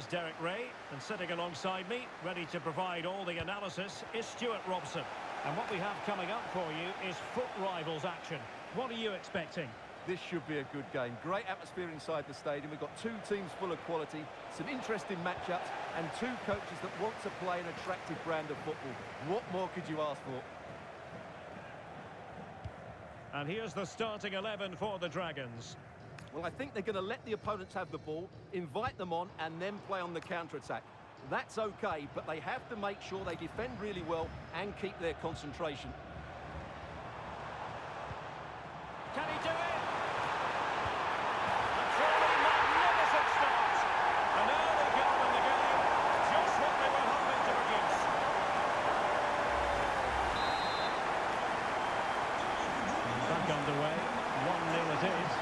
Derek Ray, and sitting alongside me, ready to provide all the analysis, is Stuart Robson. And what we have coming up for you is foot rivals action. What are you expecting? This should be a good game. Great atmosphere inside the stadium. We've got two teams full of quality, some interesting matchups, and two coaches that want to play an attractive brand of football. What more could you ask for? And here's the starting 11 for the Dragons. Well, I think they're going to let the opponents have the ball, invite them on, and then play on the counter-attack. That's okay, but they have to make sure they defend really well and keep their concentration. Can he do it? A truly magnificent start. An early goal in the game. Just what they were hoping to produce. Back underway. 1-0 it is.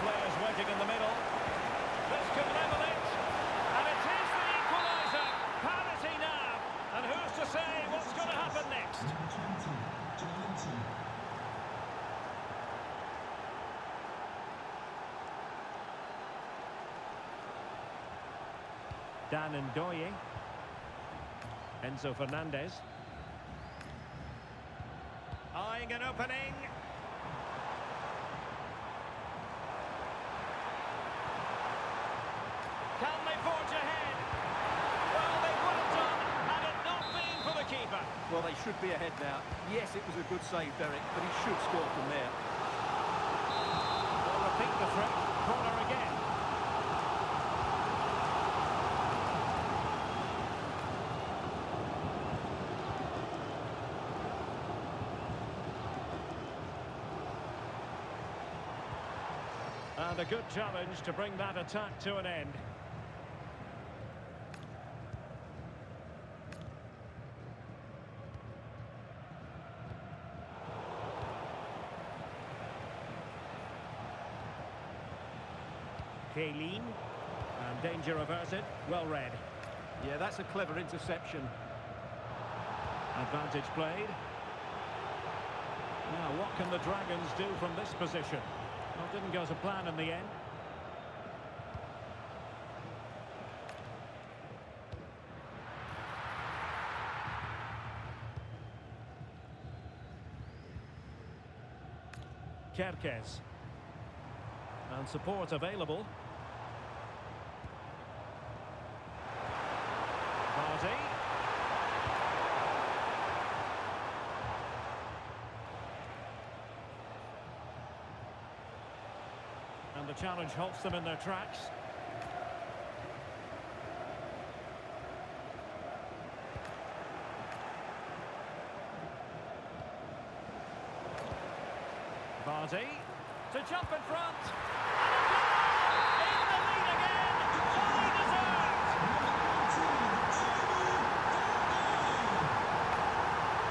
Players waiting in the middle. This could level it. And it is the equaliser. Parity now. And who's to say what's going to happen next? Dan Ndoye. Enzo Fernandez. Eyeing an opening. Can they forge ahead? Well, they would have done had it not been for the keeper. Well, they should be ahead now. Yes, it was a good save, Derek, but he should score from there. They'll repeat the threat. Corner again. And a good challenge to bring that attack to an end. Kaylin, and danger averted, well read. Yeah, that's a clever interception. Advantage played. Now, what can the Dragons do from this position? Well, didn't go to plan in the end. Kerkez. And support available. Vardy. And the challenge halts them in their tracks. Vardy to jump in front. And a goal! In the lead again! Fully deserved!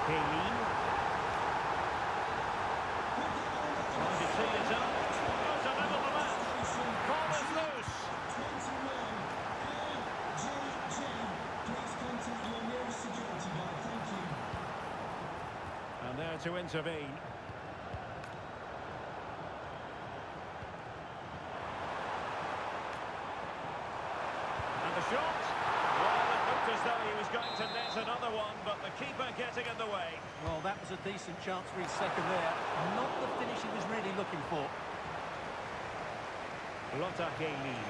Kaylin. Trying to tee it up. Goes a level the match. Ball is loose. And there to intervene. Shot. Well, it looked as though he was going to net another one, but the keeper getting in the way. Well, that was a decent chance for his second there. Not the finish he was really looking for. Lotta Kaylin.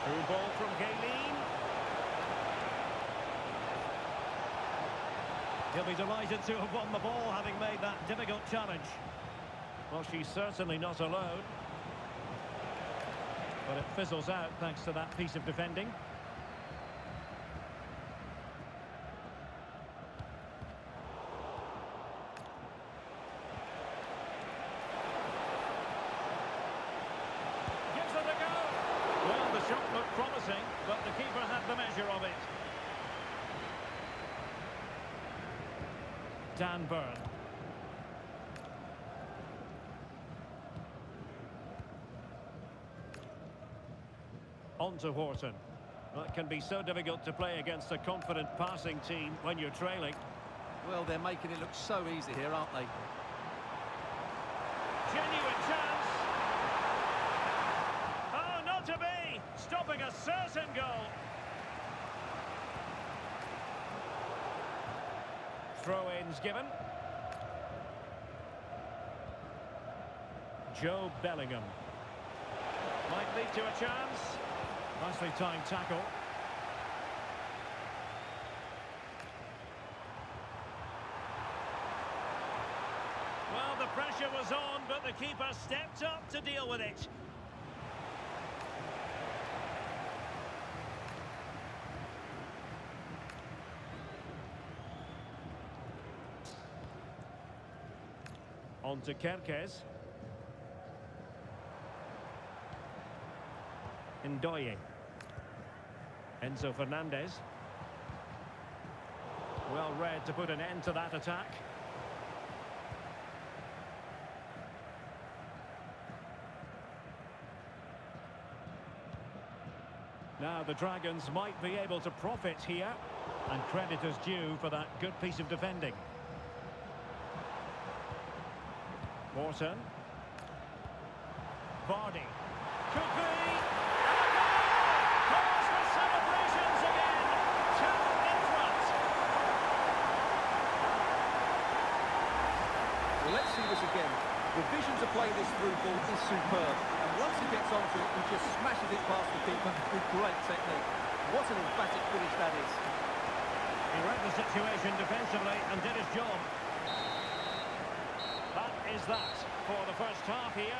Through ball from Kaylin. He'll be delighted to have won the ball, having made that difficult challenge. Well, she's certainly not alone. But it fizzles out thanks to that piece of defending. Gives it a go. Well, the shot looked promising, but the keeper had the measure of it. Dan Burn. On to Wharton. Well, it can be so difficult to play against a confident passing team when you're trailing. Well, they're making it look so easy here, aren't they? genuine chance. Oh, not to be! Stopping a certain goal. Throw-ins given. Joe Bellingham. Might lead to a chance. Nicely timed tackle. Well, the pressure was on, but the keeper stepped up to deal with it. On to Kerkez. Ndoye. Enzo Fernandez. Well read to put an end to that attack. Now the Dragons might be able to profit here, and credit is due for that good piece of defending. Morton. Vardy. Could be. Cause for celebrations again. Two in front. Well, let's see this again. The vision to play this through ball is superb. And once he gets onto it, he just smashes it past the keeper with great technique. What an emphatic finish that is. He read the situation defensively and did his job. That is that for the first half here.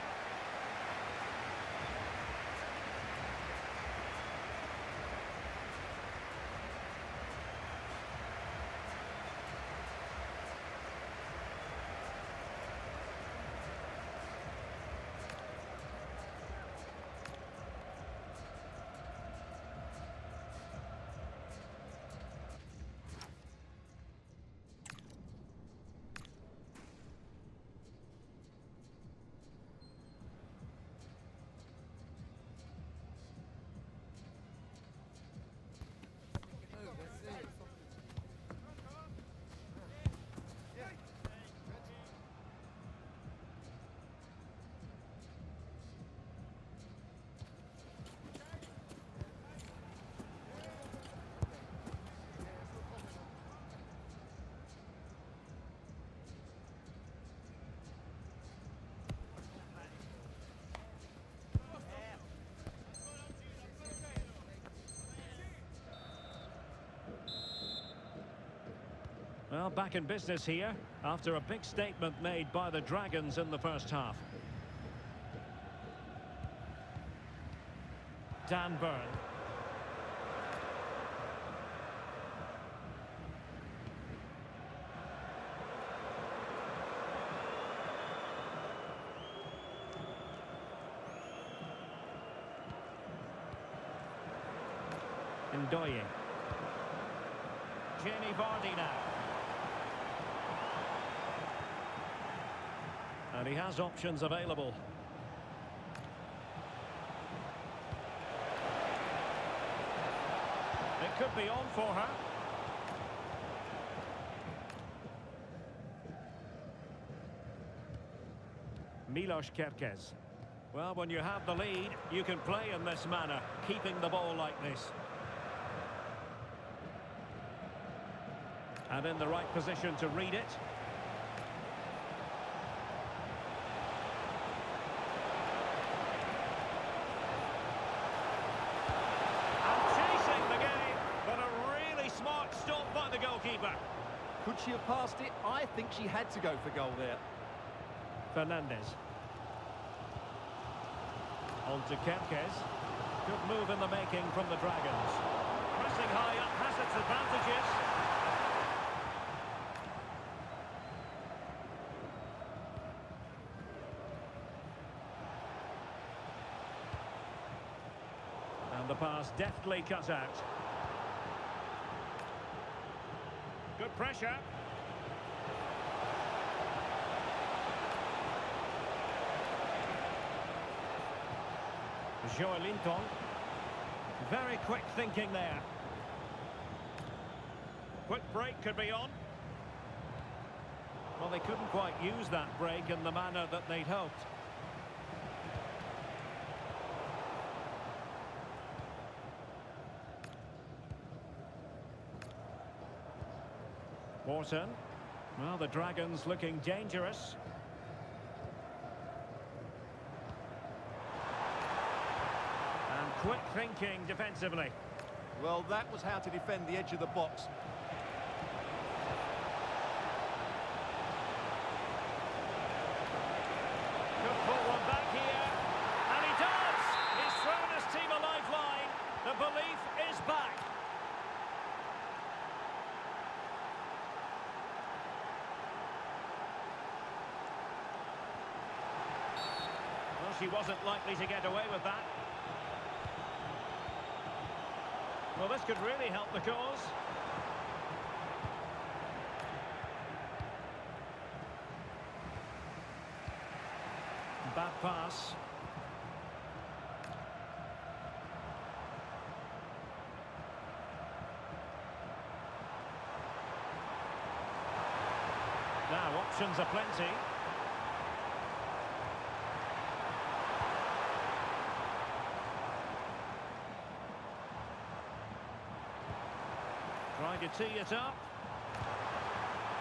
Well, back in business here after a big statement made by the Dragons in the first half. Dan Burn. Ndoye. Jamie Vardy now. And he has options available. It could be on for her. Milos Kerkez. Well, when you have the lead, you can play in this manner, keeping the ball like this. And in the right position to read it. Stopped by the goalkeeper. Could she have passed it? I think she had to go for goal there. Fernandez. On to Kerkez. Good move in the making from the Dragons. Pressing high up has its advantages. And the pass deftly cut out. Good pressure. Joelinton. Very quick thinking there. Quick break could be on. Well, they couldn't quite use that break in the manner that they'd hoped. Morton. Well, the Dragons looking dangerous. And quick thinking defensively. Well, that was how to defend the edge of the box. Could pull one back here. And he does! He's thrown his team a lifeline. The belief is back. Well, she wasn't likely to get away with that. Well, this could really help the cause. Bad pass. Now, options are plenty. Trying to tee it up.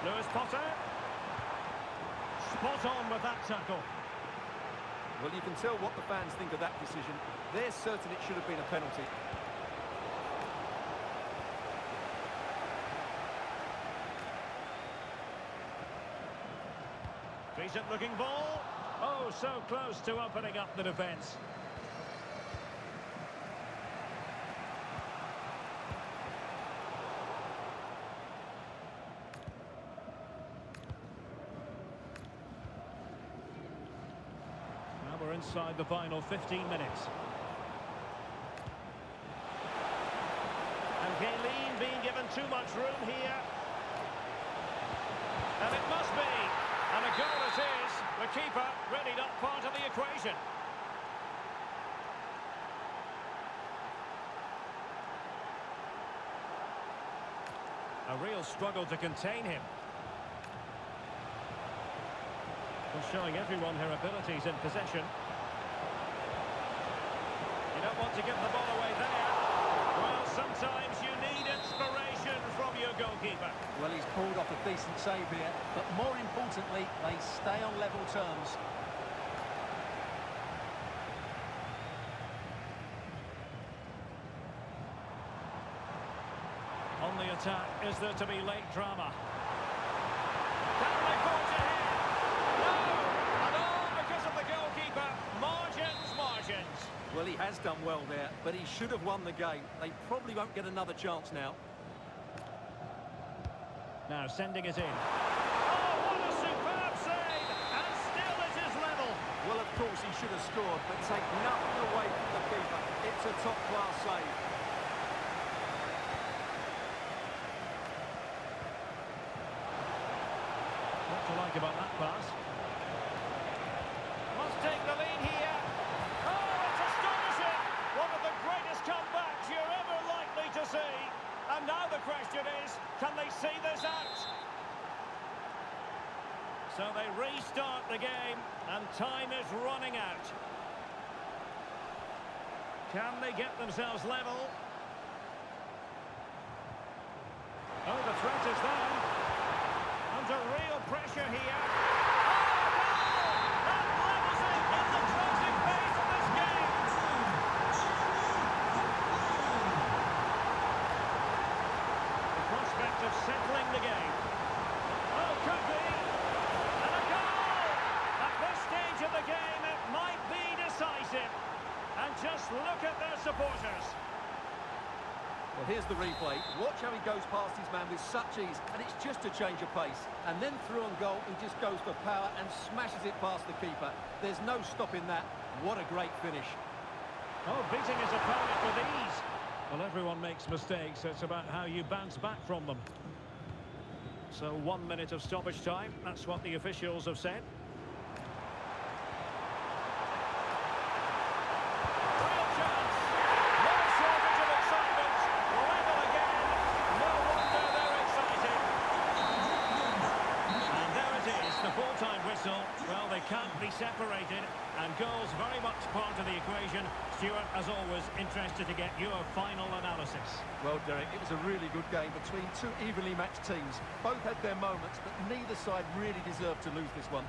Lewis Potter. Spot on with that tackle. Well, you can tell what the fans think of that decision. They're certain it should have been a penalty. Decent looking ball. Oh, so close to opening up the defence. We're inside the final 15 minutes. And Gaylene being given too much room here. And it must be. And a goal it is. The keeper really not part of the equation. A real struggle to contain him. And showing everyone her abilities in possession. You don't want to give the ball away there. Well, sometimes you need inspiration from your goalkeeper. Well, he's pulled off a decent save here, but more importantly, they stay on level terms. On the attack, is there to be late drama? Can they forge ahead? No! And all because of the goalkeeper. Margins. Well, he has done well there, but he should have won the game. They probably won't get another chance now. Now sending it in. Oh, what a superb save! And still it is level. Well, of course he should have scored, but take nothing away from the keeper. It's a top-class save. What do you like about that pass? Must take the lead here. Oh, it's astonishing! One of the greatest comebacks you're ever likely to see. And now the question is, can they see this out? So they restart the game, and time is running out. Can they get themselves level? Oh, the threat is there. Under real pressure here. Oh, no! That levels it in the closing phase of this game. The prospect of settling the game. Oh, could be. And a goal! At this stage of the game, it might be decisive. And just look at their supporters. Well, here's the replay. Watch how he goes past his man with such ease, and it's just a change of pace. And then through on goal, he just goes for power and smashes it past the keeper. There's no stopping that. What a great finish. Oh, beating his opponent with ease. Well, everyone makes mistakes. It's about how you bounce back from them. So 1 minute of stoppage time. That's what the officials have said. Real chance. No shortage of excitement. Level again. No wonder they're excited. And there it separated, and goals very much part of the equation. Stuart, as always, interested to get your final analysis. Well, Derek, it was a really good game between two evenly matched teams. Both had their moments, but neither side really deserved to lose this one.